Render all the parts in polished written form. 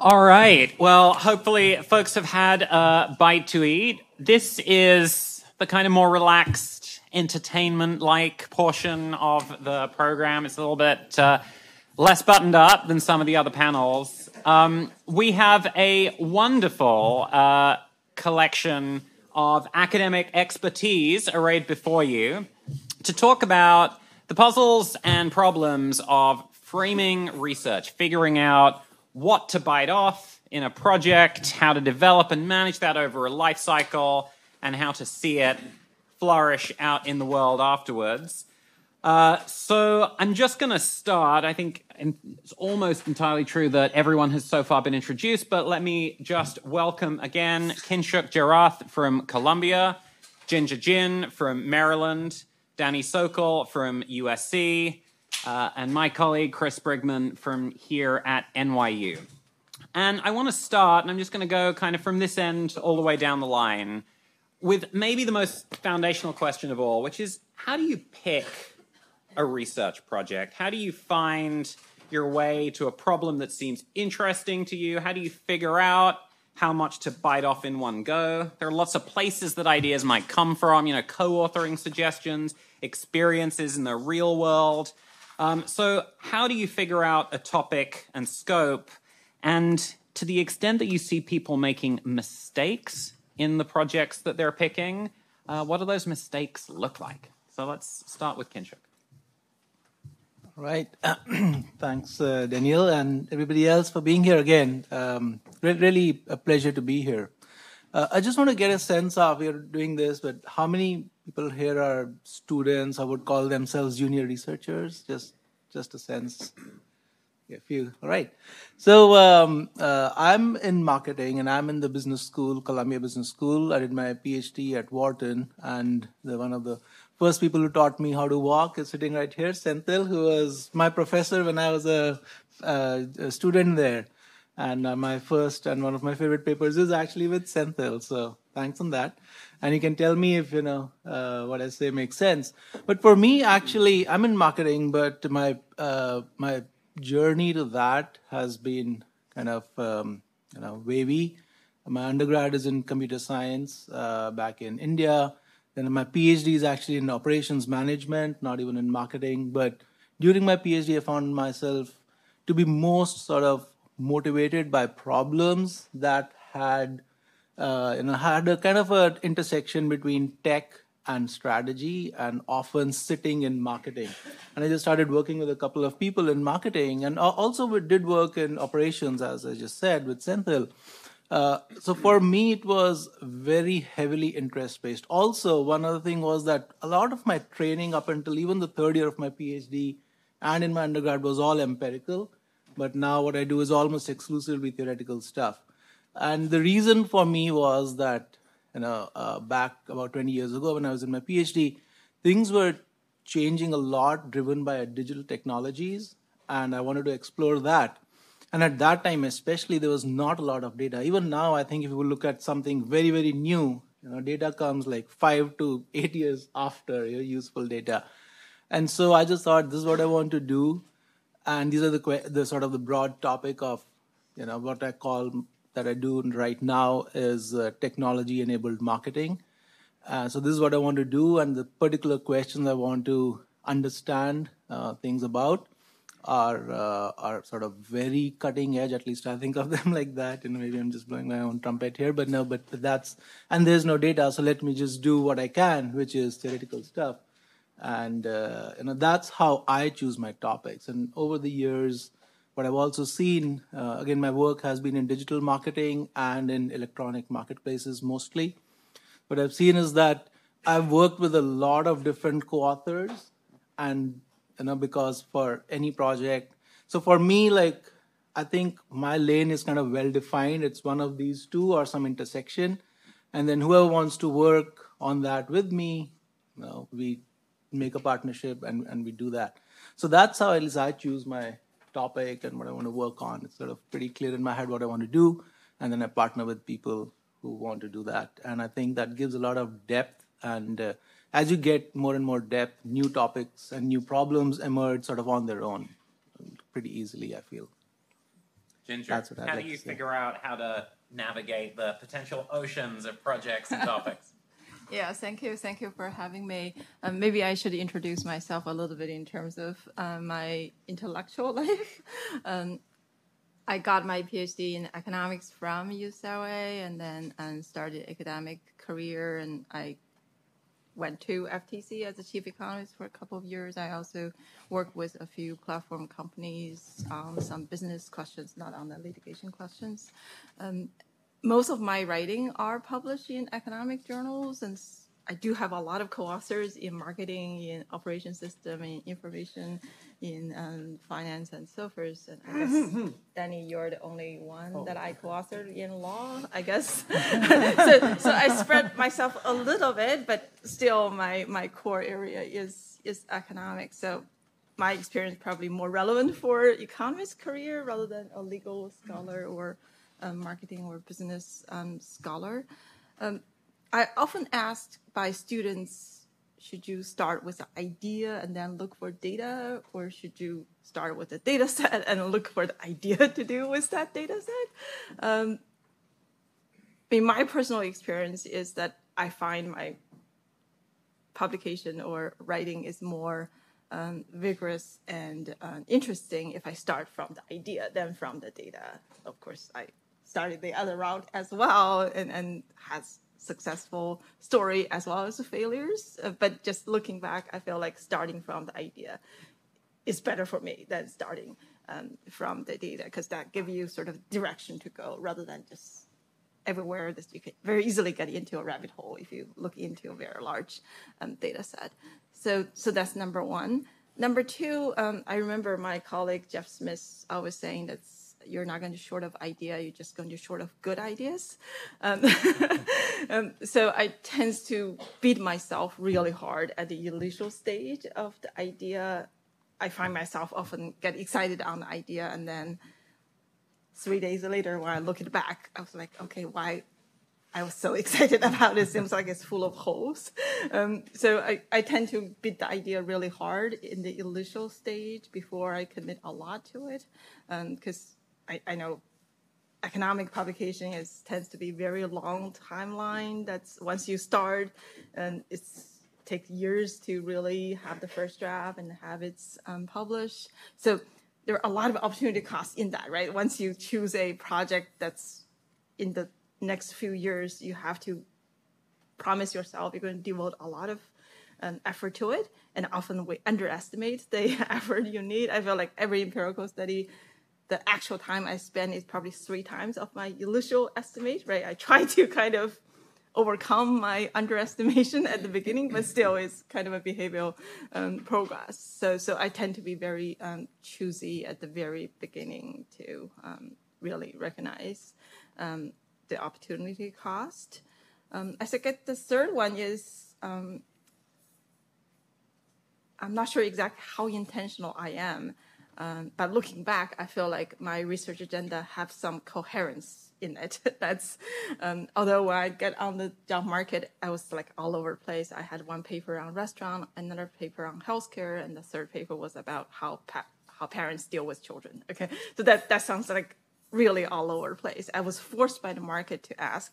All right. Well, hopefully folks have had a bite to eat. This is the kind of more relaxed, entertainment-like portion of the program. It's a little bit less buttoned up than some of the other panels. We have a wonderful collection of academic expertise arrayed before you to talk about the puzzles and problems of framing research, figuring out what to bite off in a project, how to develop and manage that over a life cycle, and how to see it flourish out in the world afterwards. So I'm just going to start. I think it's almost entirely true that everyone has so far been introduced, but let me just welcome again Kinshuk Jerath from Columbia, Ginger Jin from Maryland, Danny Sokol from USC, and my colleague Chris Sprigman from here at NYU. And I want to start, and I'm just going to go kind of from this end all the way down the line, with maybe the most foundational question of all, which is, how do you pick a research project? How do you find your way to a problem that seems interesting to you? How do you figure out how much to bite off in one go? There are lots of places that ideas might come from, co-authoring suggestions, experiences in the real world. So how do you figure out a topic and scope? And to the extent that you see people making mistakes in the projects that they're picking, what do those mistakes look like? So let's start with Kinshuk. All right. Thanks, Daniel, and everybody else for being here again. Really a pleasure to be here. I just want to get a sense of, we're doing this, but how many people here are students or would call themselves junior researchers? Just a sense. Yeah, a few. All right. So I'm in marketing, and I'm in the business school, Columbia Business School. I did my PhD at Wharton, and one of the first people who taught me how to walk is sitting right here, Senthil, who was my professor when I was a student there. And my first and one of my favorite papers is actually with Senthil. So thanks on that. And you can tell me if, what I say makes sense. But for me, actually, I'm in marketing, but my journey to that has been kind of, wavy. My undergrad is in computer science back in India. Then my PhD is actually in operations management, not even in marketing. But during my PhD, I found myself to be most sort of motivated by problems that had a kind of an intersection between tech and strategy, and often sitting in marketing. And I just started working with a couple of people in marketing, and also we did work in operations, as I just said, with Senthil. So for me, it was very heavily interest-based. Also, one other thing was that a lot of my training up until even the third year of my PhD and in my undergrad was all empirical. But now what I do is almost exclusively theoretical stuff. And the reason for me was that, back about 20 years ago when I was in my PhD, things were changing a lot, driven by digital technologies, and I wanted to explore that. And at that time, especially, there was not a lot of data. Even now, I think if you look at something very, very new, data comes like 5 to 8 years after your useful data. And so I just thought, this is what I want to do. And these are the sort of the broad topic of, what I call that I do right now is technology-enabled marketing. So this is what I want to do, and the particular questions I want to understand things about are sort of very cutting edge. At least I think of them like that. Maybe I'm just blowing my own trumpet here, but no. But and there's no data, so let me just do what I can, which is theoretical stuff. And that's how I choose my topics. And over the years, what I've also seen, again, my work has been in digital marketing and in electronic marketplaces mostly. What I've seen is that I've worked with a lot of different co-authors, and because for any project, so for me, I think my lane is kind of well defined. It's one of these two or some intersection, and then whoever wants to work on that with me, we make a partnership and we do that. So that's how at least I choose my topic and what I want to work on. It's sort of pretty clear in my head what I want to do, and then I partner with people who want to do that. And I think that gives a lot of depth, and as you get more and more depth, new topics and new problems emerge sort of on their own pretty easily, I feel. Ginger, that's what how do you figure out how to navigate the potential oceans of projects and topics? Yeah, thank you. Thank you for having me. Maybe I should introduce myself a little bit in terms of my intellectual life. I got my PhD in economics from UCLA and then started academic career, and I went to FTC as a chief economist for a couple of years. I also worked with a few platform companies on some business questions, not on the litigation questions. Most of my writing are published in economic journals, and I do have a lot of co-authors in marketing, in operation system, in information, in finance, and so forth. And I guess, Danny, you're the only one that I co-authored in law, I guess. so I spread myself a little bit, but still my core area is economics. So my experience is probably more relevant for economist career rather than a legal scholar or marketing or business scholar. I often asked by students, should you start with an idea and then look for data, or should you start with a data set and look for the idea to do with that data set? My personal experience is that I find my publication or writing is more vigorous and interesting if I start from the idea than from the data. Of course, I started the other route as well and has successful story as well as failures. But just looking back, I feel like starting from the idea is better for me than starting from the data, because that gives you sort of direction to go rather than just everywhere that you can very easily get into a rabbit hole if you look into a very large data set. So that's number one. Number two, I remember my colleague Jeff Smith always saying that you're not going to short of idea, you're just going to short of good ideas. So I tend to beat myself really hard at the initial stage of the idea. I find myself often get excited on the idea, and then 3 days later when I look it back, I was like, okay, why I was so excited about it? Seems like it's full of holes. So I tend to beat the idea really hard in the initial stage before I commit a lot to it, because I know economic publication tends to be very long timeline. That's once you start, and it takes years to really have the first draft and have it published. So there are a lot of opportunity costs in that, right? Once you choose a project that's in the next few years, you have to promise yourself you're going to devote a lot of effort to it, and often we underestimate the effort you need. I feel like every empirical study, the actual time I spend is probably 3 times of my initial estimate, right? I try to kind of overcome my underestimation at the beginning, but still it's kind of a behavioral progress. So I tend to be very choosy at the very beginning to really recognize the opportunity cost. I think the third one is, I'm not sure exactly how intentional I am, but looking back, I feel like my research agenda have some coherence in it. That's although when I get on the job market, I was like all over the place. I had one paper on restaurant, another paper on healthcare, and the third paper was about how parents deal with children. Okay, so that sounds like really all over the place. I was forced by the market to ask,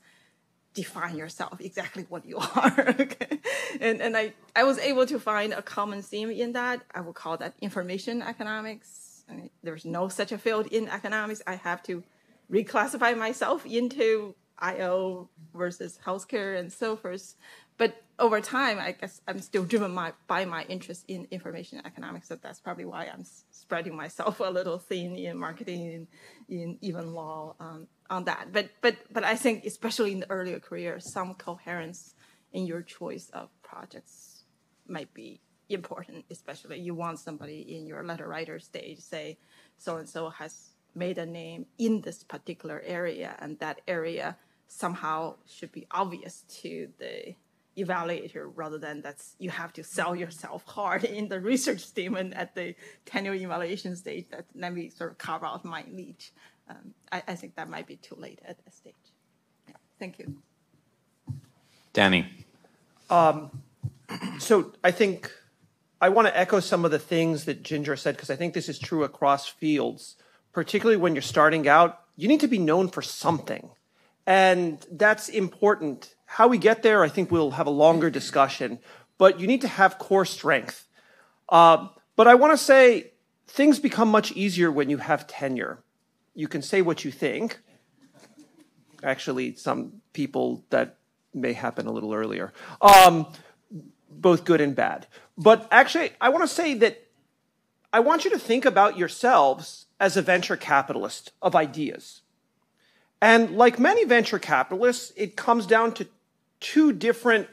define yourself, exactly what you are. Okay, and I was able to find a common theme in that. I would call that information economics. I mean, there's no such a field in economics. I have to reclassify myself into IO versus healthcare and so forth. But over time, I guess I'm still driven by my interest in information economics. So that's probably why I'm spreading myself a little thin in marketing, in even law on that. But I think especially in the earlier career, some coherence in your choice of projects might be important. Especially you want somebody in your letter writer stage say, so and so has made a name in this particular area, and that area somehow should be obvious to the evaluator rather than you have to sell yourself hard in the research statement at the tenure evaluation stage. That let me sort of carve out my niche. I think that might be too late at that stage. Yeah. Thank you. Danny. So I think I want to echo some of the things that Ginger said, because I think this is true across fields. particularly when you're starting out, you need to be known for something. And that's important. How we get there, I think we'll have a longer discussion. But you need to have core strength. But I want to say things become much easier when you have tenure. You can say what you think. Actually, some people that may happen a little earlier. Both good and bad. But actually, I want to say that I want you to think about yourselves as a venture capitalist of ideas. And like many venture capitalists, it comes down to two different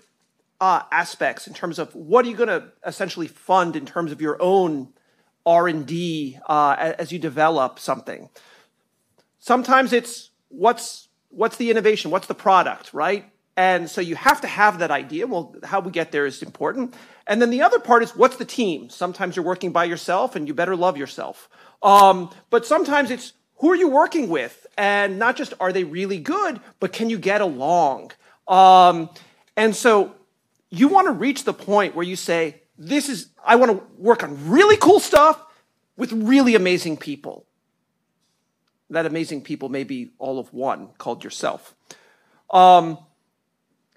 aspects in terms of what are you going to essentially fund in terms of your own R&D as you develop something. Sometimes it's what's the innovation, what's the product, right? And so you have to have that idea. Well, how we get there is important. And then the other part is what's the team? Sometimes you're working by yourself and you better love yourself. But sometimes it's who are you working with? And not just are they really good, but can you get along? And so you want to reach the point where you say, I want to work on really cool stuff with really amazing people. That amazing people may be all of one, called yourself.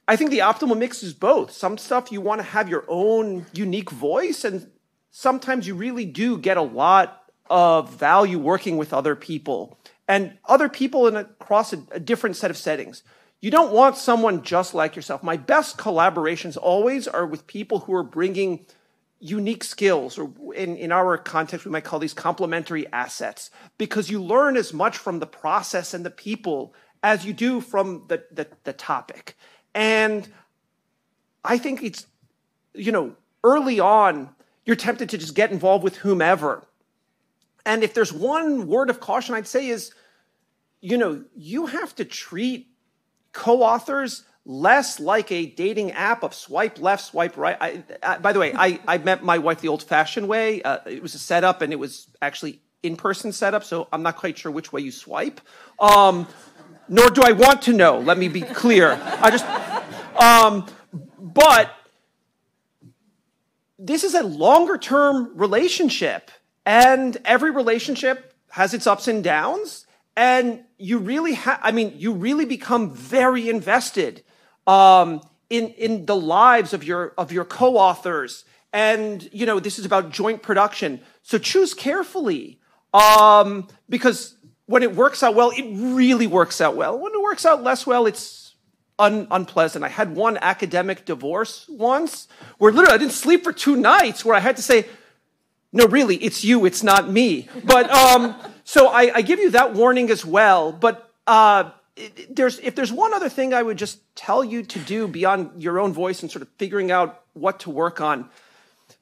I think the optimal mix is both. Some stuff you want to have your own unique voice, and sometimes you really do get a lot of value working with other people, and other people across a different set of settings. You don't want someone just like yourself. My best collaborations always are with people who are bringing unique skills, or in our context, we might call these complementary assets, because you learn as much from the process and the people as you do from the topic. And I think it's, early on, you're tempted to just get involved with whomever. And if there's one word of caution I'd say is, you have to treat co-authors less like a dating app of swipe left, swipe right. By the way, I met my wife the old-fashioned way. It was a setup, and it was actually in-person setup, so I'm not quite sure which way you swipe. Nor do I want to know, let me be clear. But this is a longer-term relationship, and every relationship has its ups and downs, and you really become very invested in the lives of your co-authors, and this is about joint production. So choose carefully, because when it works out well, it really works out well. When it works out less well, it's unpleasant. I had one academic divorce once where literally I didn't sleep for 2 nights, where I had to say, no, really, it's you, it's not me. But so I give you that warning as well. But if there's one other thing I would just tell you to do beyond your own voice and sort of figuring out what to work on,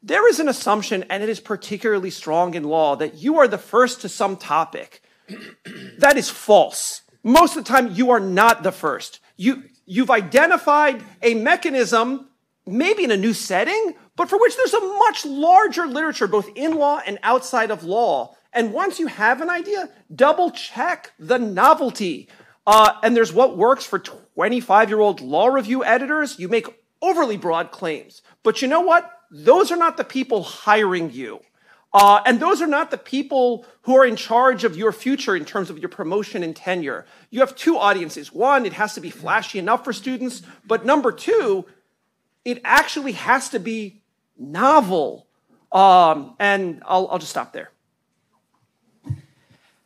there is an assumption, and it is particularly strong in law, that you are the first to some topic. That is false. Most of the time, you are not the first. You've identified a mechanism, maybe in a new setting, but for which there's a much larger literature, both in law and outside of law. And once you have an idea, double check the novelty. And there's what works for 25-year-old law review editors. You make overly broad claims. But you know what? Those are not the people hiring you. And those are not the people who are in charge of your future in terms of your promotion and tenure. You have two audiences. One, it has to be flashy enough for students. But number two, it actually has to be novel. And I'll just stop there.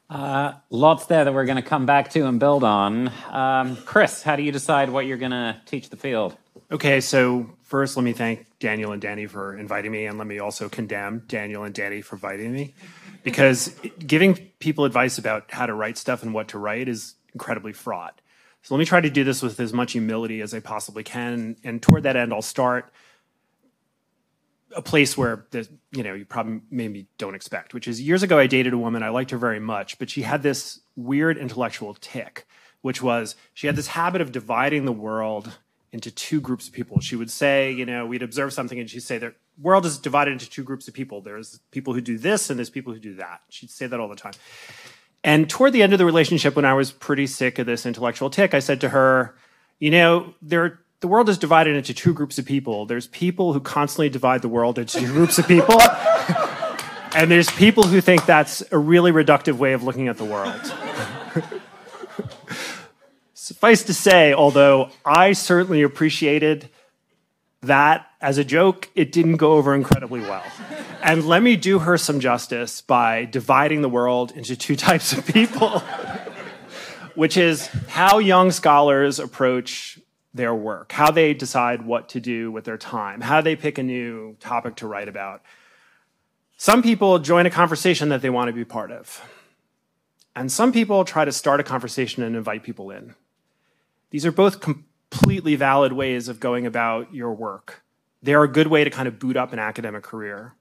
Lots there that we're going to come back to and build on. Chris, how do you decide what you're going to teach the field? Okay, so first let me thank Daniel and Danny for inviting me, and let me also condemn Daniel and Danny for inviting me, because giving people advice about how to write stuff and what to write is incredibly fraught. So let me try to do this with as much humility as I possibly can, and toward that end, I'll start a place where you probably maybe don't expect, which is years ago I dated a woman. I liked her very much, but she had this weird intellectual tick, which was she had this habit of dividing the world into two groups of people. She would say, we'd observe something, and she'd say the world is divided into two groups of people. There's people who do this, and there's people who do that. She'd say that all the time. And toward the end of the relationship, when I was pretty sick of this intellectual tick, I said to her, the world is divided into two groups of people. There's people who constantly divide the world into two groups of people. And there's people who think that's a really reductive way of looking at the world. Suffice to say, although I certainly appreciated that as a joke, it didn't go over incredibly well. And let me do her some justice by dividing the world into two types of people, which is how young scholars approach their work, how they decide what to do with their time, how they pick a new topic to write about. Some people join a conversation that they want to be part of. And some people try to start a conversation and invite people in. These are both completely valid ways of going about your work. They're a good way to kind of boot up an academic career.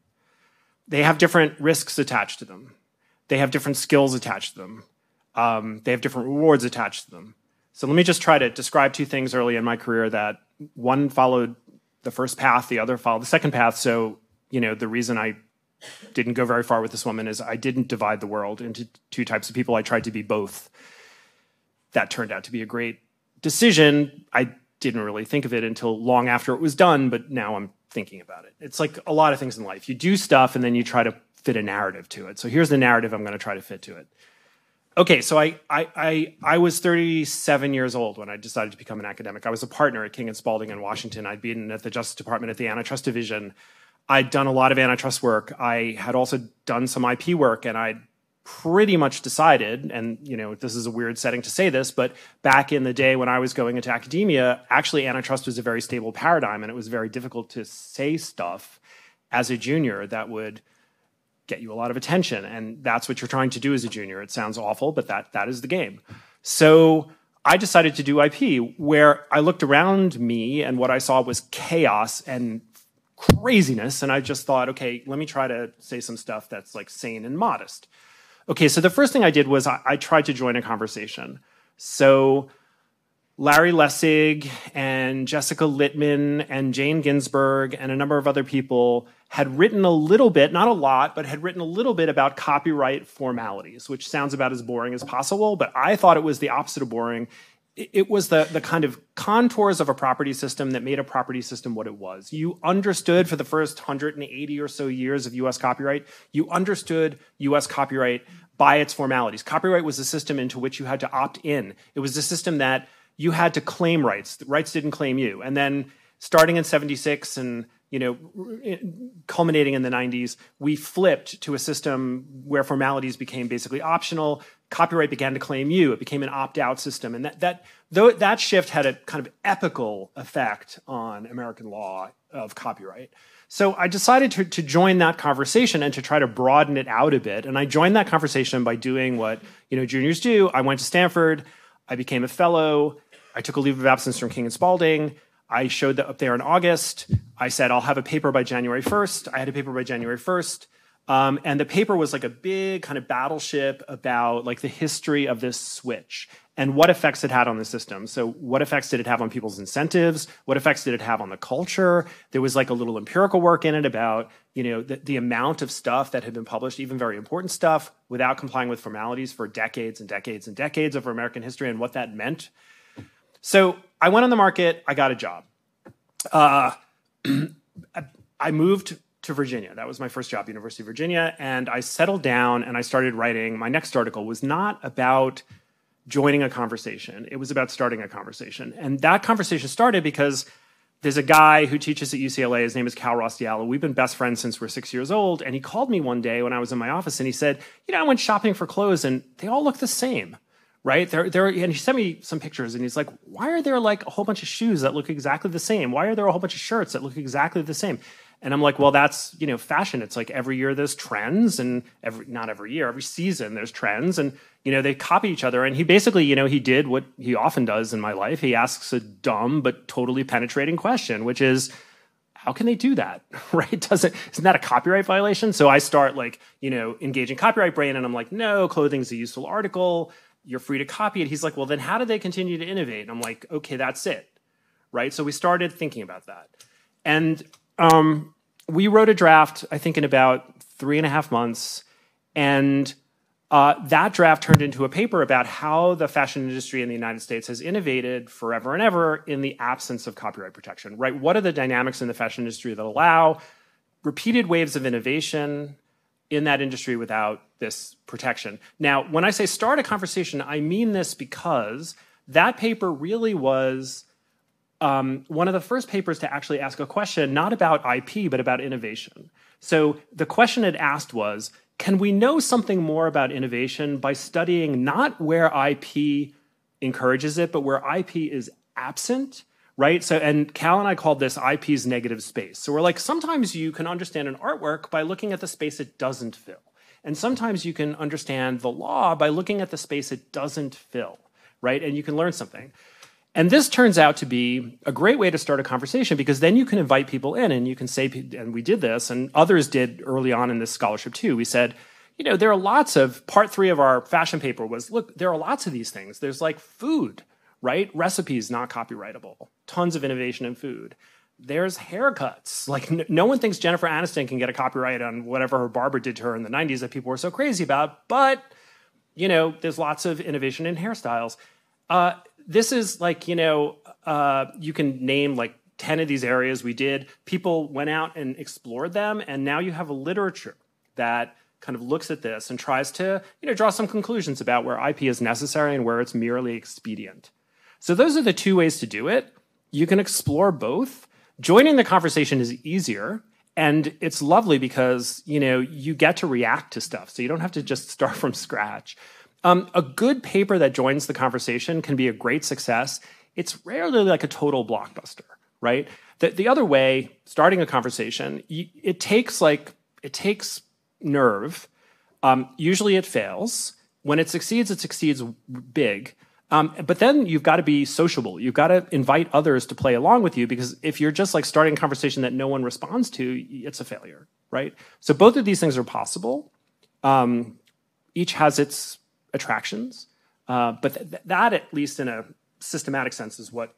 They have different risks attached to them. They have different skills attached to them. They have different rewards attached to them. So let me just try to describe two things early in my career that one followed the first path, the other followed the second path. So, the reason I didn't go very far with this woman is I didn't divide the world into two types of people. I tried to be both. That turned out to be a great decision. I didn't really think of it until long after it was done, but now I'm thinking about it. It's like a lot of things in life. You do stuff and then you try to fit a narrative to it. So here's the narrative I'm going to try to fit to it. Okay, so I was 37 years old when I decided to become an academic. I was a partner at King & Spalding in Washington. I'd been at the Justice Department at the Antitrust Division. I'd done a lot of antitrust work. I had also done some IP work, and I'd pretty much decided, and this is a weird setting to say this, but back in the day when I was going into academia, actually antitrust was a very stable paradigm, and it was very difficult to say stuff as a junior that would get you a lot of attention. And that's what you're trying to do as a junior. It sounds awful, but that is the game. So I decided to do IP, where I looked around me and what I saw was chaos and craziness. And I just thought, okay, let me try to say some stuff that's like sane and modest. Okay, so the first thing I did was I tried to join a conversation. So Larry Lessig and Jessica Littman and Jane Ginsburg and a number of other people had written a little bit, not a lot, but had written a little bit about copyright formalities, which sounds about as boring as possible, but I thought it was the opposite of boring. It was the kind of contours of a property system that made a property system what it was. You understood for the first 180 or so years of US copyright, you understood US copyright by its formalities. Copyright was a system into which you had to opt in. It was a system that you had to claim rights. The rights didn't claim you. And then starting in 76 and culminating in the 90s, we flipped to a system where formalities became basically optional. Copyright began to claim you. It became an opt-out system. And that shift had a kind of epical effect on American law of copyright. So I decided to join that conversation and to try to broaden it out a bit. And I joined that conversation by doing what juniors do. I went to Stanford. I became a fellow. I took a leave of absence from King & Spalding. I showed up there in August. I said, I'll have a paper by January 1st. I had a paper by January 1st. And the paper was like a big kind of battleship about like the history of this switch and what effects it had on the system. So what effects did it have on people's incentives? What effects did it have on the culture? There was like a little empirical work in it about, the amount of stuff that had been published, even very important stuff, without complying with formalities for decades and decades and decades of American history and what that meant. So I went on the market. I got a job. I moved to Virginia. That was my first job, University of Virginia. And I settled down and I started writing. My next article was not about joining a conversation. It was about starting a conversation. And that conversation started because there's a guy who teaches at UCLA. His name is Cal Rostiallo. We've been best friends since we're 6 years old. And he called me one day when I was in my office and he said, I went shopping for clothes and they all look the same. Right? And he sent me some pictures and he's like, why are there like a whole bunch of shoes that look exactly the same? Why are there a whole bunch of shirts that look exactly the same? And I'm like, well, that's, fashion. It's like every year there's trends and not every year, every season there's trends and, they copy each other. And he basically, he did what he often does in my life. He asks a dumb but totally penetrating question, which is, how can they do that? Right? Isn't that a copyright violation? So I start like, engaging copyright brain and I'm like, no, clothing's a useful article. You're free to copy it. He's like, well, then how do they continue to innovate? And I'm like, okay, that's it, right? So we started thinking about that. And we wrote a draft, I think, in about 3.5 months. And that draft turned into a paper about how the fashion industry in the United States has innovated forever and ever in the absence of copyright protection, right? What are the dynamics in the fashion industry that allow repeated waves of innovation, in that industry without this protection. Now, when I say start a conversation, I mean this because that paper really was one of the first papers to actually ask a question, not about IP, but about innovation. So the question it asked was, can we know something more about innovation by studying not where IP encourages it, but where IP is absent, right? So, and Cal and I called this IP's negative space. So we're like, sometimes you can understand an artwork by looking at the space it doesn't fill. And sometimes you can understand the law by looking at the space it doesn't fill, right? And you can learn something. And this turns out to be a great way to start a conversation because then you can invite people in and you can say, and we did this, and others did early on in this scholarship too. We said, you know, there are lots of, part 3 of our fashion paper was, look, there are lots of these things. There's like food, right? Recipes not copyrightable. Tons of innovation in food. There's haircuts. Like no one thinks Jennifer Aniston can get a copyright on whatever her barber did to her in the 90s that people were so crazy about. But, you know, there's lots of innovation in hairstyles. This is like, you know, you can name like 10 of these areas we did. People went out and explored them. And now you have a literature that kind of looks at this and tries to, you know, draw some conclusions about where IP is necessary and where it's merely expedient. So those are the 2 ways to do it. You can explore both. Joining the conversation is easier. And it's lovely because, you know, you get to react to stuff. So you don't have to just start from scratch. A good paper that joins the conversation can be a great success. It's rarely like a total blockbuster, right? The other way, starting a conversation, it takes nerve. Usually it fails. When it succeeds big. But then you've got to be sociable. You've got to invite others to play along with you because if you're just like starting a conversation that no one responds to, it's a failure, right? So both of these things are possible. Each has its attractions, but that, at least in a systematic sense, is what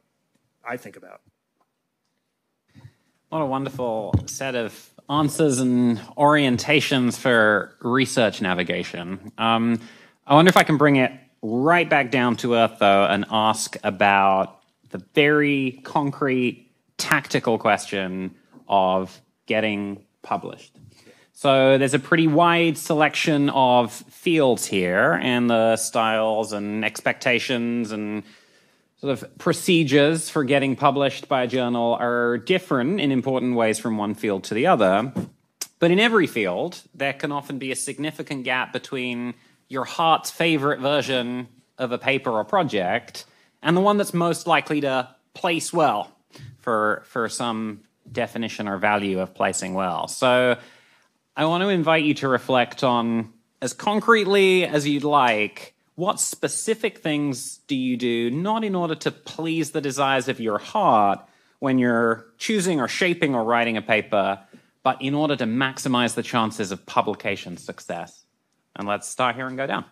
I think about. What a wonderful set of answers and orientations for research navigation. I wonder if I can bring it right back down to earth, though, and ask about the very concrete, tactical question of getting published. So there's a pretty wide selection of fields here, and the styles and expectations and sort of procedures for getting published by a journal are different in important ways from one field to the other. But in every field, there can often be a significant gap between your heart's favorite version of a paper or project and the one that's most likely to place well for some definition or value of placing well. So I want to invite you to reflect on, as concretely as you'd like, what specific things do you do, not in order to please the desires of your heart when you're choosing or shaping or writing a paper, but in order to maximize the chances of publication success? And let's start here and go down.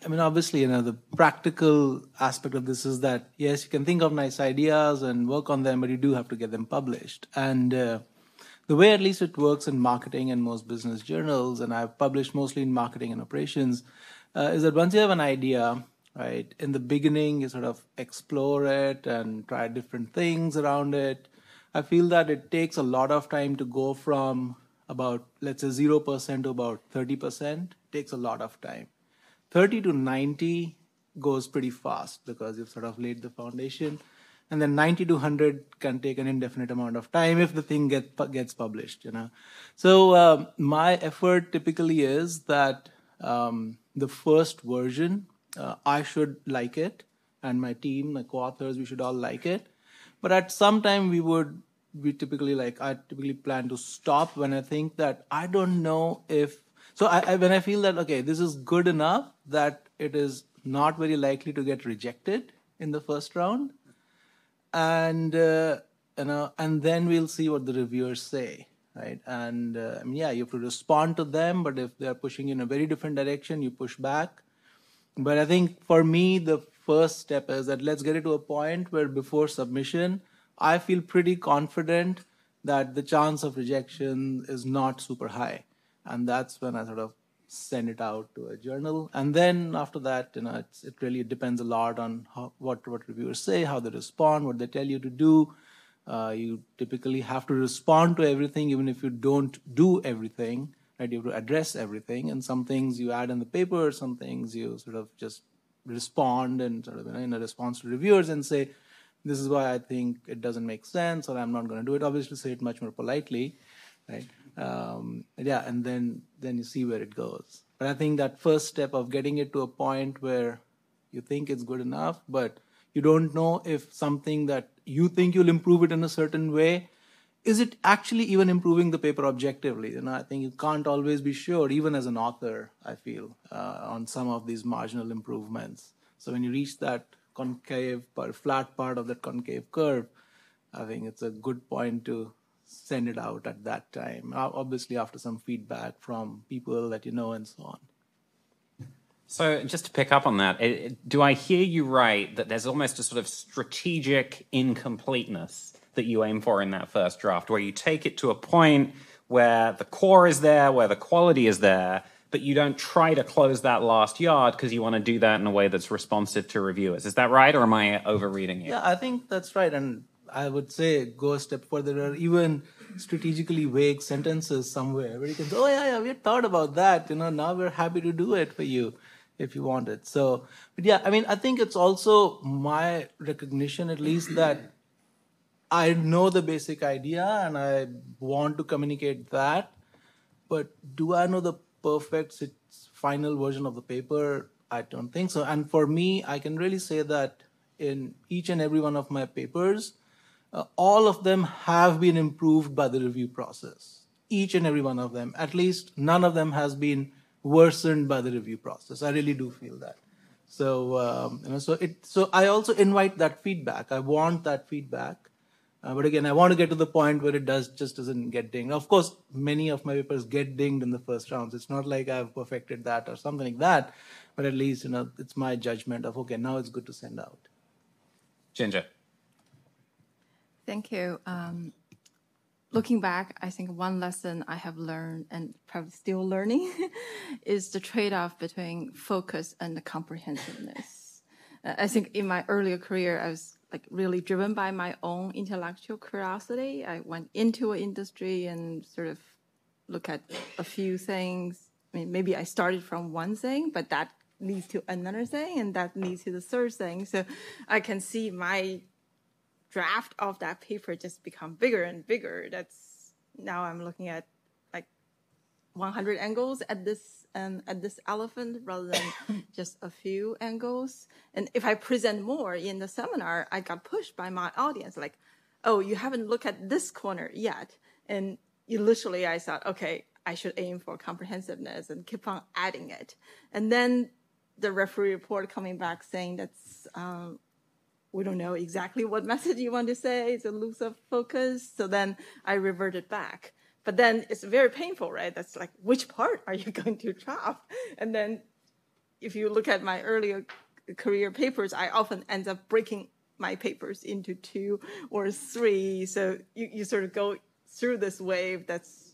I mean, obviously, you know, the practical aspect of this is that, yes, you can think of nice ideas and work on them, but you do have to get them published. And the way at least it works in marketing and most business journals, and I've published mostly in marketing and operations, is that once you have an idea, right, in the beginning, you sort of explore it and try different things around it. I feel that it takes a lot of time to go from about, let's say, 0% to about 30%. It takes a lot of time. 30 to 90 goes pretty fast because you've sort of laid the foundation. And then 90 to 100 can take an indefinite amount of time if the thing gets published, you know. So my effort typically is that the first version, I should like it, and my team, my co-authors, we should all like it. But at some time I typically plan to stop when I think that I don't know if, when I feel that, okay, this is good enough that it is not very likely to get rejected in the first round. And, and then we'll see what the reviewers say, right? And you have to respond to them, but if they're pushing in a very different direction, you push back. But I think for me, the first step is that let's get it to a point where before submission, I feel pretty confident that the chance of rejection is not super high. And that's when I sort of send it out to a journal. And then after that, it really depends a lot on what reviewers say, how they respond, what they tell you to do. You typically have to respond to everything, even if you don't do everything, right? You have to address everything. And some things you add in the paper, some things you sort of just respond and sort of in a response to reviewers and say, this is why I think it doesn't make sense, or I'm not going to do it. Obviously, say it much more politely, right? And then you see where it goes. But I think that first step of getting it to a point where you think it's good enough, but you don't know if something that you think you'll improve it in a certain way, is it actually even improving the paper objectively? I think you can't always be sure, even as an author, I feel, on some of these marginal improvements. So when you reach that concave or flat part of that concave curve, I think it's a good point to send it out at that time, obviously after some feedback from people that you know and so on. So just to pick up on that, do I hear you right that there's almost a sort of strategic incompleteness that you aim for in that first draft, where you take it to a point where the core is there, where the quality is there, but you don't try to close that last yard because you want to do that in a way that's responsive to reviewers? Is that right, or am I overreading it? Yeah, I think that's right. And I would say go a step further. There are even strategically vague sentences somewhere where you can say, oh, yeah, we had thought about that. Now we're happy to do it for you if you want it. So, but yeah, I think it's also my recognition, at least, that I know the basic idea and I want to communicate that. But do I know the perfect final version of the paper? I don't think so. And for me, I can really say that in each and every one of my papers, all of them have been improved by the review process. Each and every one of them. At least none of them has been worsened by the review process. I really do feel that. So, so I also invite that feedback. I want that feedback. But again, I want to get to the point where it just doesn't get dinged. Of course, many of my papers get dinged in the first rounds. It's not like I've perfected that or something like that. But at least, it's my judgment of, okay, now it's good to send out. Ginger. Thank you. Looking back, I think one lesson I have learned, and probably still learning, is the trade-off between focus and the comprehensiveness. I think in my earlier career, I was really driven by my own intellectual curiosity. I went into an industry and sort of look at a few things. Maybe I started from one thing, but that leads to another thing, and that leads to the third thing. So I can see my draft of that paper just become bigger and bigger. Now I'm looking at 100 angles at this elephant rather than just a few angles. And if I present more in the seminar, I got pushed by my audience oh, you haven't looked at this corner yet. And I thought, okay, I should aim for comprehensiveness and keep on adding it. And then the referee report coming back saying that's we don't know exactly what message you want to say. It's a loose of focus. So then I reverted back. But then it's very painful, right? That's which part are you going to drop? And then if you look at my earlier career papers, I often end up breaking my papers into 2 or 3. So you sort of go through this wave that's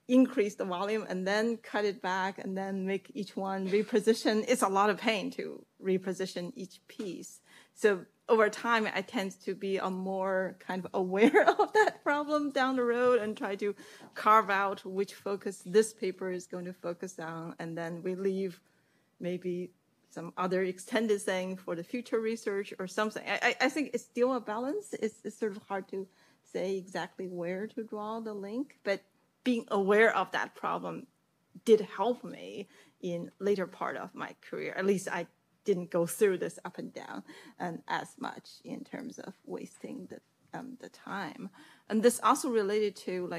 increase the volume and then cut it back and then make each one reposition. It's a lot of pain to reposition each piece. So over time, I tend to be more kind of aware of that problem down the road and try to carve out which focus this paper is going to focus on, and then we leave maybe some other extended thing for the future research or something. I think it's still a balance. It's sort of hard to say exactly where to draw the link, but being aware of that problem did help me in later part of my career. At least I didn't go through this up and down and as much in terms of wasting the time. And this also related to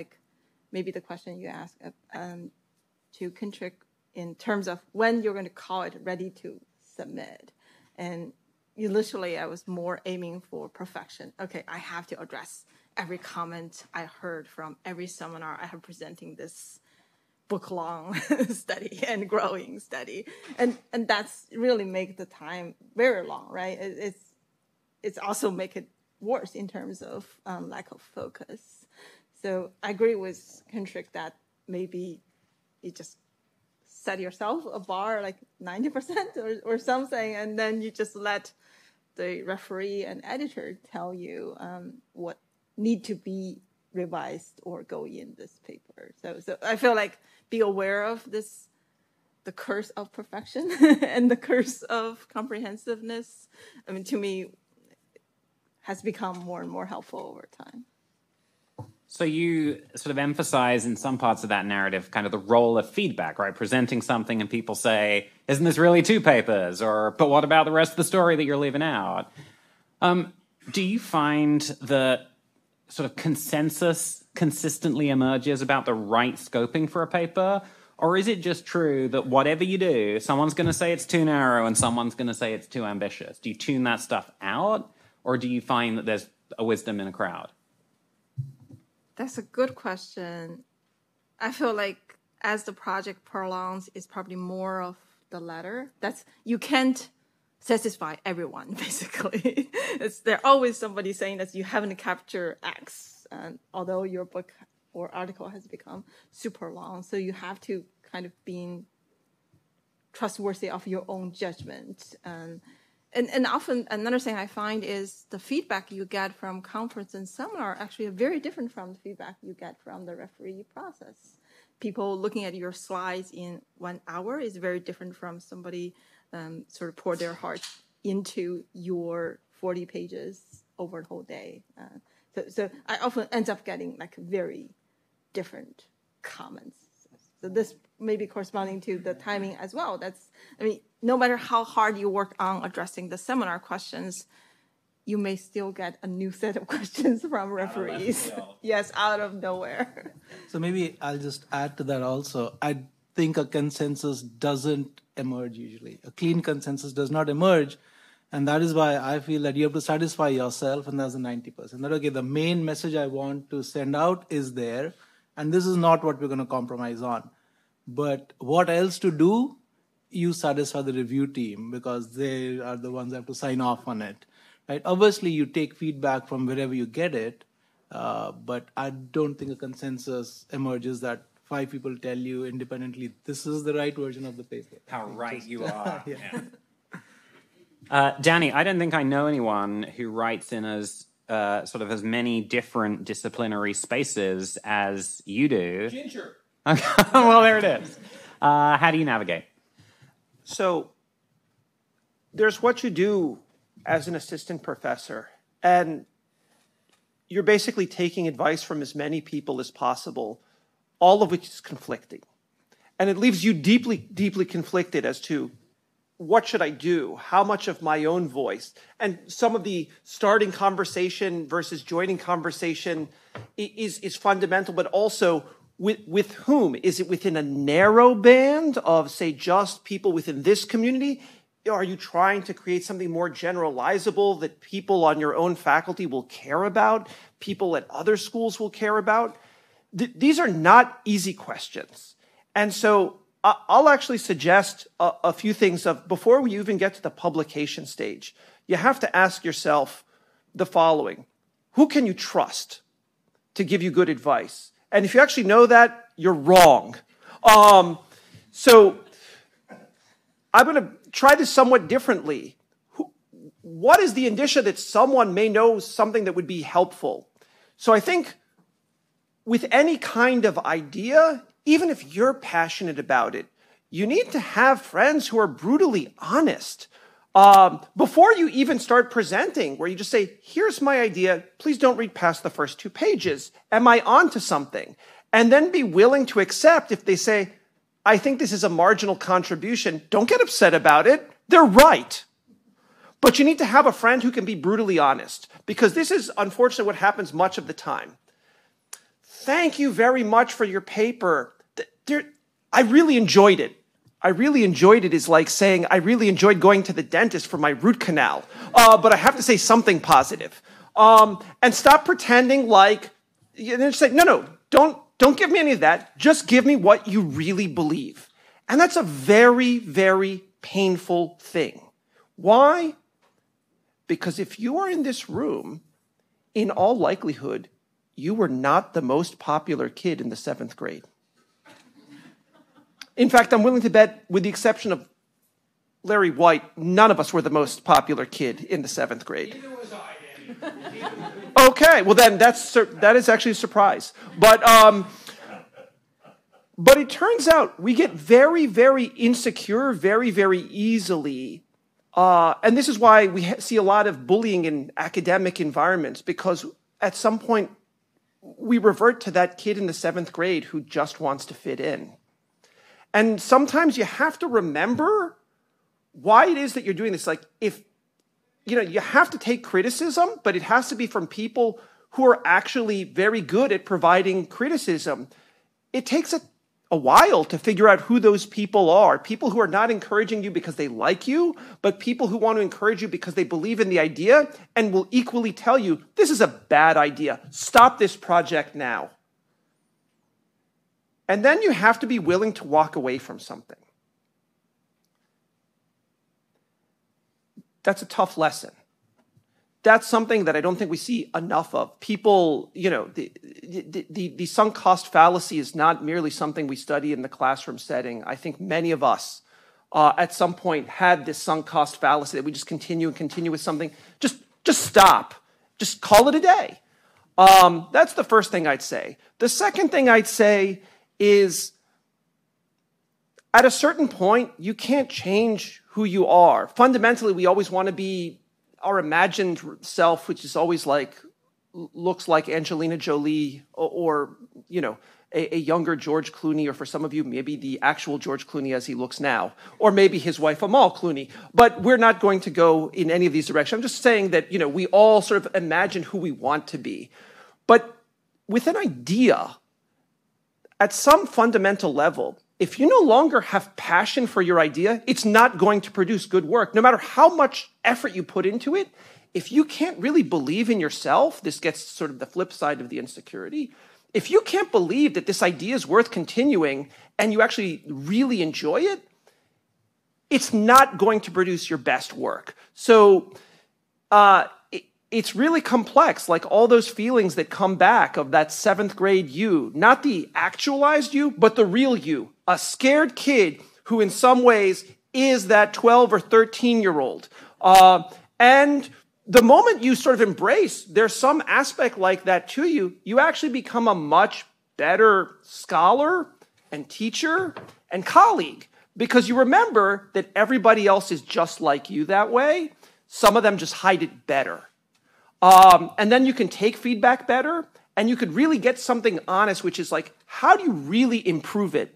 maybe the question you asked to Kinshuk in terms of when you're going to call it ready to submit. And I was more aiming for perfection. Okay, I have to address every comment I heard from every seminar I have presenting this book-long study and growing study. And that's really make the time very long, right? It's also make it worse in terms of lack of focus. So I agree with Kinshuk that maybe you just set yourself a bar 90% or something, and then you just let the referee and editor tell you what need to be revised or go in this paper. So I feel like be aware of this, the curse of perfection and the curse of comprehensiveness. I mean, to me, has become more and more helpful over time. So you sort of emphasize in some parts of that narrative kind of the role of feedback, right? Presenting something and people say, isn't this really 2 papers? Or, but what about the rest of the story that you're leaving out? Do you find that sort of consensus consistently emerges about the right scoping for a paper? Or is it just true that whatever you do, someone's going to say it's too narrow and someone's going to say it's too ambitious? Do you tune that stuff out? Or do you find that there's a wisdom in a crowd? That's a good question. I feel like as the project prolongs, it's probably more of the latter. You can't satisfy everyone, basically. There's always somebody saying that you haven't captured X, and although your book or article has become super long, so you have to kind of be trustworthy of your own judgment. And often another thing I find is the feedback you get from conference and seminar actually are very different from the feedback you get from the referee process. People looking at your slides in 1 hour is very different from somebody sort of pour their heart into your 40 pages over the whole day. So I often end up getting like very different comments. So this may be corresponding to the timing as well. No matter how hard you work on addressing the seminar questions, you may still get a new set of questions from referees. Yes, out of nowhere. So maybe I'll just add to that also. I think a consensus doesn't emerge usually. A clean consensus does not emerge. And that is why I feel that you have to satisfy yourself, and that's the 90%. That, okay, the main message I want to send out is there, and this is not what we're going to compromise on. But what else to do? You satisfy the review team because they are the ones that have to sign off on it. Right? Obviously, you take feedback from wherever you get it, but I don't think a consensus emerges that 5 people tell you independently, this is the right version of the paper. How right you are. Yeah. Danny, I don't think I know anyone who writes in as sort of as many different disciplinary spaces as you do. Kinshuk. Well, there it is. How do you navigate? So there's what you do as an assistant professor, and you're basically taking advice from as many people as possible, all of which is conflicting. And it leaves you deeply, deeply conflicted as to what should I do? How much of my own voice? And some of the starting conversation versus joining conversation is fundamental, but also with whom? Is it within a narrow band of, say, just people within this community? Are you trying to create something more generalizable that people on your own faculty will care about, people at other schools will care about? These are not easy questions. And so I'll actually suggest a few things before we even get to the publication stage. You have to ask yourself the following. Who can you trust to give you good advice? And if you actually know that, you're wrong. So I'm going to try this somewhat differently. What is the indicia that someone may know something that would be helpful? So I think with any kind of idea, even if you're passionate about it, you need to have friends who are brutally honest. Before you even start presenting, where you just say, here's my idea, please don't read past the first 2 pages. Am I onto something? And then be willing to accept if they say, I think this is a marginal contribution. Don't get upset about it. They're right. But you need to have a friend who can be brutally honest, because this is unfortunately what happens much of the time. Thank you very much for your paper. I really enjoyed it. I really enjoyed it is like saying, I really enjoyed going to the dentist for my root canal. But I have to say something positive. And stop pretending like, and then say, no, don't give me any of that. Just give me what you really believe. And that's a very, very painful thing. Why? Because if you are in this room, in all likelihood, you were not the most popular kid in the 7th grade. In fact, I'm willing to bet, with the exception of Larry White, none of us were the most popular kid in the 7th grade. Neither was I, Okay, well then that is actually a surprise. But it turns out we get very, very insecure very, very easily. And this is why we see a lot of bullying in academic environments, because at some point we revert to that kid in the 7th grade who just wants to fit in. And sometimes you have to remember why it is that you're doing this. Like, if, you have to take criticism, but it has to be from people who are actually very good at providing criticism. It takes a while to figure out who those people are. People who are not encouraging you because they like you, but people who want to encourage you because they believe in the idea and will equally tell you, this is a bad idea. Stop this project now. And then you have to be willing to walk away from something. That's a tough lesson. That's something that I don't think we see enough of. People, the sunk cost fallacy is not merely something we study in the classroom setting. I think many of us at some point had this sunk cost fallacy that we just continue with something. Just stop. Just call it a day. That's the first thing I'd say. The second thing I'd say is, at a certain point, you can't change who you are. Fundamentally, we always want to be our imagined self, which is always looks like Angelina Jolie or a younger George Clooney, or for some of you, maybe the actual George Clooney as he looks now, or maybe his wife Amal Clooney. But we're not going to go in any of these directions. I'm just saying that, we all sort of imagine who we want to be. But with an idea, at some fundamental level, if you no longer have passion for your idea, it's not going to produce good work. No matter how much effort you put into it, if you can't really believe in yourself, this gets sort of the flip side of the insecurity. If you can't believe that this idea is worth continuing and you actually really enjoy it, it's not going to produce your best work. So it's really complex, like all those feelings that come back of that 7th grade you, not the actualized you, but the real you, a scared kid who in some ways is that 12 or 13-year-old. And the moment you sort of embrace, there's some aspect like that to you, you actually become a much better scholar and teacher and colleague, because you remember that everybody else is just like you that way. Some of them just hide it better. And then you can take feedback better, and you could really get something honest, which is like, how do you really improve it?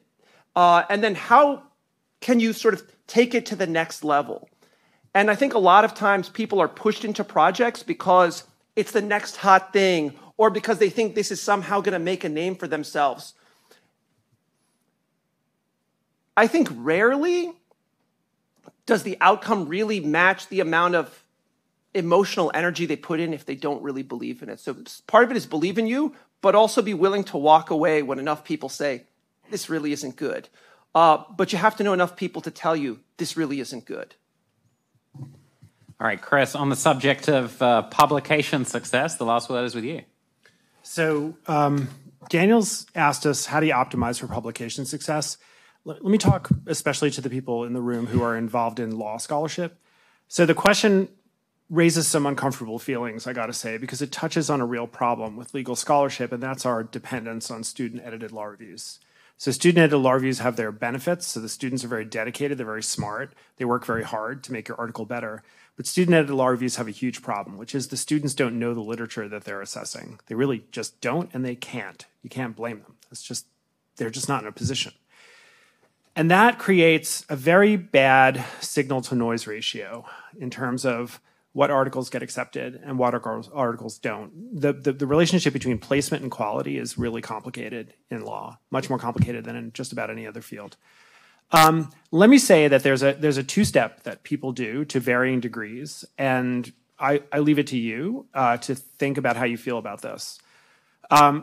And then how can you sort of take it to the next level? And I think a lot of times people are pushed into projects because it's the next hot thing, or because they think this is somehow going to make a name for themselves. I think rarely does the outcome really match the amount of emotional energy they put in if they don't really believe in it. So part of it is believe in you, but also be willing to walk away when enough people say, this really isn't good. But you have to know enough people to tell you, this really isn't good. All right, Chris, on the subject of publication success, the last word is with you. So Daniel's asked us, how do you optimize for publication success? Let me talk especially to the people in the room who are involved in law scholarship. So the question raises some uncomfortable feelings, I got to say, because it touches on a real problem with legal scholarship, and that's our dependence on student-edited law reviews. So student-edited law reviews have their benefits. So the students are very dedicated. They're very smart. They work very hard to make your article better. But student-edited law reviews have a huge problem, which is the students don't know the literature that they're assessing. They really just don't, and they can't. You can't blame them. They're just not in a position. And that creates a very bad signal-to-noise ratio in terms of what articles get accepted and what articles don't. The relationship between placement and quality is really complicated in law, much more complicated than in just about any other field. Let me say that there's a two-step that people do to varying degrees, and I leave it to you to think about how you feel about this.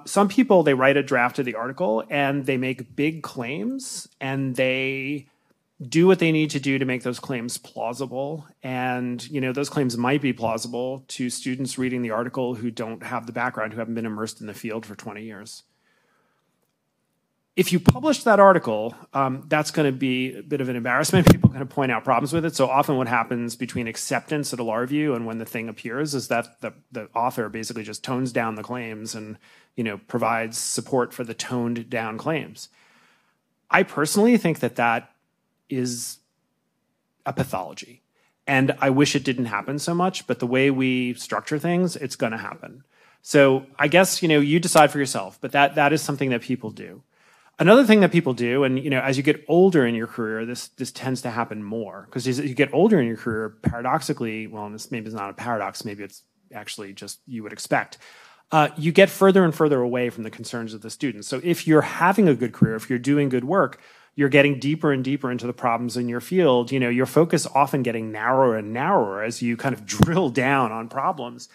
Some people, they write a draft of the article and they make big claims and they do what they need to do to make those claims plausible. And, those claims might be plausible to students reading the article who don't have the background, who haven't been immersed in the field for 20 years. if you publish that article, that's going to be a bit of an embarrassment. People are going to point out problems with it. So often what happens between acceptance at a law review and when the thing appears is that the author basically just tones down the claims and provides support for the toned down claims. I personally think that is a pathology. And I wish it didn't happen so much, but the way we structure things, it's going to happen. So I guess, you decide for yourself, but that is something that people do. Another thing that people do, and as you get older in your career, this tends to happen more, because as you get older in your career, paradoxically, well, this maybe is not a paradox, maybe it's actually just you would expect, you get further and further away from the concerns of the students. So if you're having a good career, if you're doing good work, you're getting deeper and deeper into the problems in your field. Your focus often getting narrower and narrower as you kind of drill down on problems.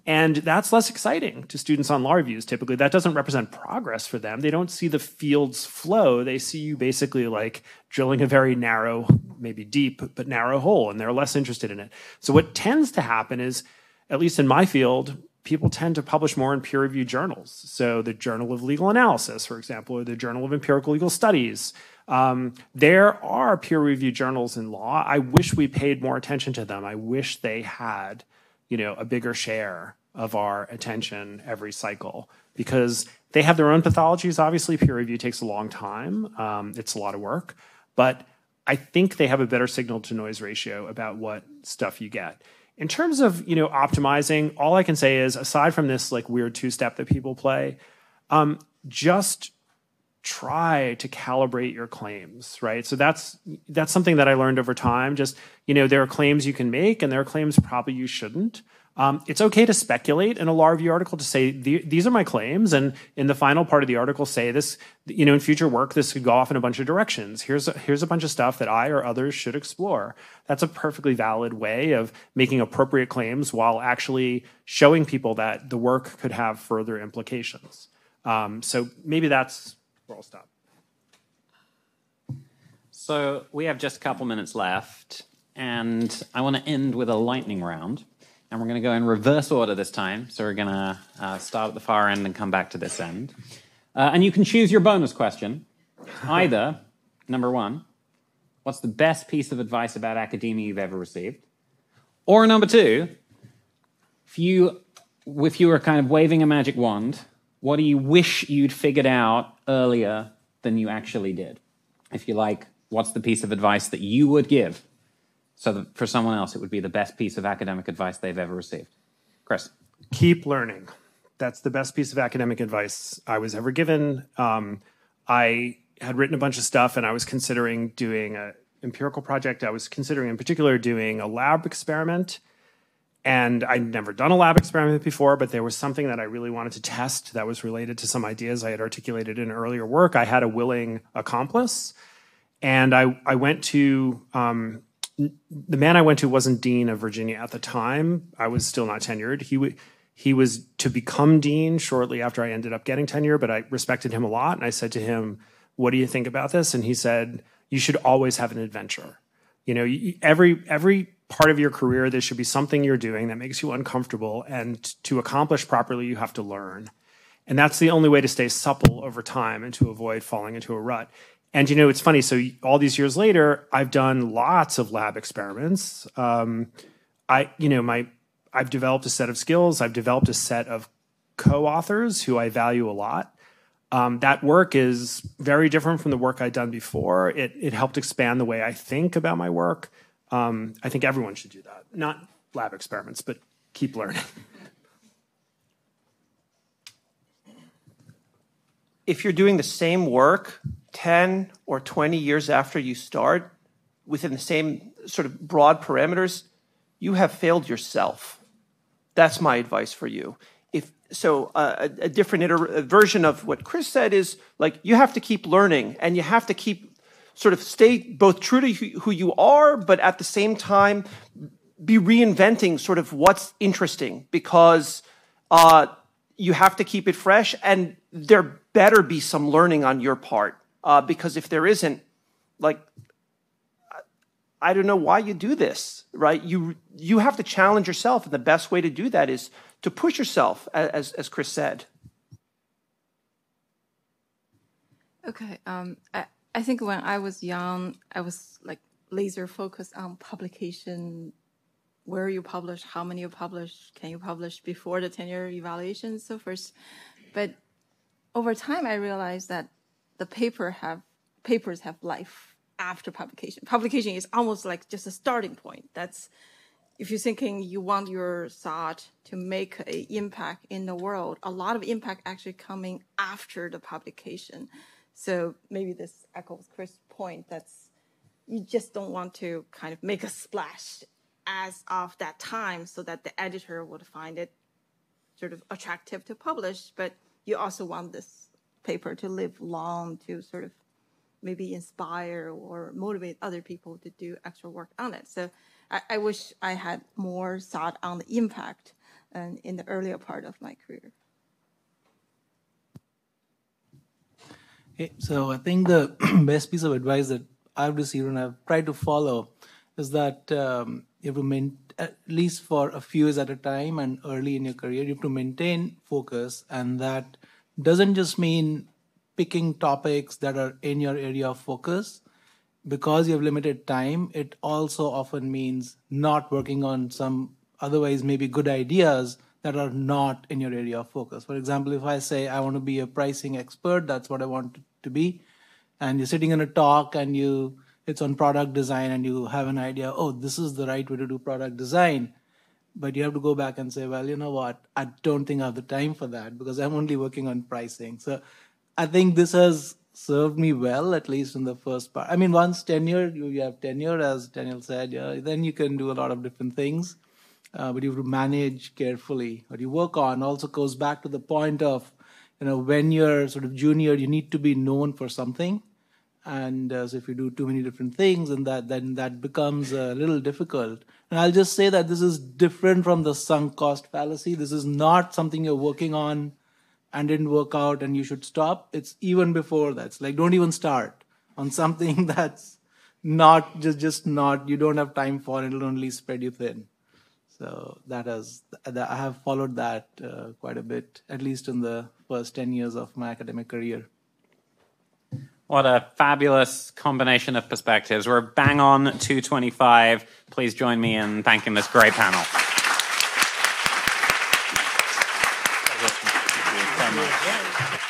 And that's less exciting to students on law reviews, typically. That doesn't represent progress for them. They don't see the fields flow. They see you basically like drilling a very narrow, maybe deep, but narrow hole, and they're less interested in it. So what tends to happen is, at least in my field, people tend to publish more in peer-reviewed journals. So the Journal of Legal Analysis, for example, or the Journal of Empirical Legal Studies. There are peer-reviewed journals in law. I wish we paid more attention to them. I wish they had a bigger share of our attention every cycle, because they have their own pathologies. Obviously, peer review takes a long time. It's a lot of work, but I think they have a better signal-to-noise ratio about what stuff you get. In terms of optimizing, all I can say is, aside from this like weird two-step that people play, just try to calibrate your claims, right? So that's something that I learned over time. Just, there are claims you can make and there are claims probably you shouldn't. It's okay to speculate in a law review article, to say, these are my claims, and in the final part of the article say this, in future work, this could go off in a bunch of directions. Here's a bunch of stuff that I or others should explore. That's a perfectly valid way of making appropriate claims while actually showing people that the work could have further implications. So maybe that's where I'll stop. So we have just a couple minutes left, and I want to end with a lightning round. And we're going to go in reverse order this time. So we're going to start at the far end and come back to this end. And you can choose your bonus question. Either, number one, what's the best piece of advice about academia you've ever received? Or number two, if you were kind of waving a magic wand, what do you wish you'd figured out earlier than you actually did? If you like, what's the piece of advice that you would give so that for someone else it would be the best piece of academic advice they've ever received? Chris. Keep learning. That's the best piece of academic advice I was ever given. I had written a bunch of stuff, and I was considering doing an empirical project. I was considering in particular doing a lab experiment. And I'd never done a lab experiment before, but there was something that I really wanted to test that was related to some ideas I had articulated in earlier work. I had a willing accomplice. And I went to... the man I went to wasn't dean of Virginia at the time. I was still not tenured. He was to become dean shortly after I ended up getting tenure, but I respected him a lot. And I said to him, what do you think about this? And he said, you should always have an adventure. Every part of your career, there should be something you're doing that makes you uncomfortable. And to accomplish properly, you have to learn. And that's the only way to stay supple over time and to avoid falling into a rut. And, it's funny. So all these years later, I've done lots of lab experiments. I've developed a set of skills. I've developed a set of co-authors who I value a lot. That work is very different from the work I'd done before. It helped expand the way I think about my work. I think everyone should do that. Not lab experiments, but keep learning. If you're doing the same work 10 or 20 years after you start, within the same sort of broad parameters, you have failed yourself. That's my advice for you. A different version of what Chris said is, like, you have to keep learning, and you have to keep sort of stay both true to who you are, but at the same time be reinventing sort of what's interesting, because you have to keep it fresh, and there better be some learning on your part, because if there isn't, like, I don't know why you do this, right? You have to challenge yourself, and the best way to do that is to push yourself, as Chris said. Okay. I think when I was young, I was like laser focused on publication, where you publish, how many you publish, can you publish before the tenure evaluation, so forth. But over time, I realized that the papers have life after publication. Publication is almost like just a starting point. That's if you're thinking you want your thought to make an impact in the world, a lot of impact actually coming after the publication. So maybe this echoes Chris' point. That's you just don't want to kind of make a splash as of that time so that the editor would find it sort of attractive to publish, but you also want this paper to live long, to sort of maybe inspire or motivate other people to do extra work on it. So I wish I had more thought on the impact in the earlier part of my career. So I think the best piece of advice that I've received and I've tried to follow is that you have to at least for a few years at a time and early in your career, you have to maintain focus. And that doesn't just mean picking topics that are in your area of focus. Because you have limited time, it also often means not working on some otherwise maybe good ideas that are not in your area of focus. For example, if I say I want to be a pricing expert, that's what I want to be, and you're sitting in a talk and it's on product design and you have an idea, oh, this is the right way to do product design, but you have to go back and say, well, you know what, I don't think I have the time for that because I'm only working on pricing. So I think this has served me well, at least in the first part. I mean, once tenure, you have tenure, as Daniel said, then you can do a lot of different things, but you have to manage carefully. What you work on also goes back to the point of, when you're sort of junior, you need to be known for something. And so if you do too many different things, then that becomes a little difficult. And I'll just say that this is different from the sunk cost fallacy. This is not something you're working on and didn't work out and you should stop. It's even before that. It's like, don't even start on something that's not just not, you don't have time for, it'll only spread you thin. So I have followed that quite a bit, at least in the first 10 years of my academic career. What a fabulous combination of perspectives. We're bang on 2:25. Please join me in thanking this great panel. Thank you so much.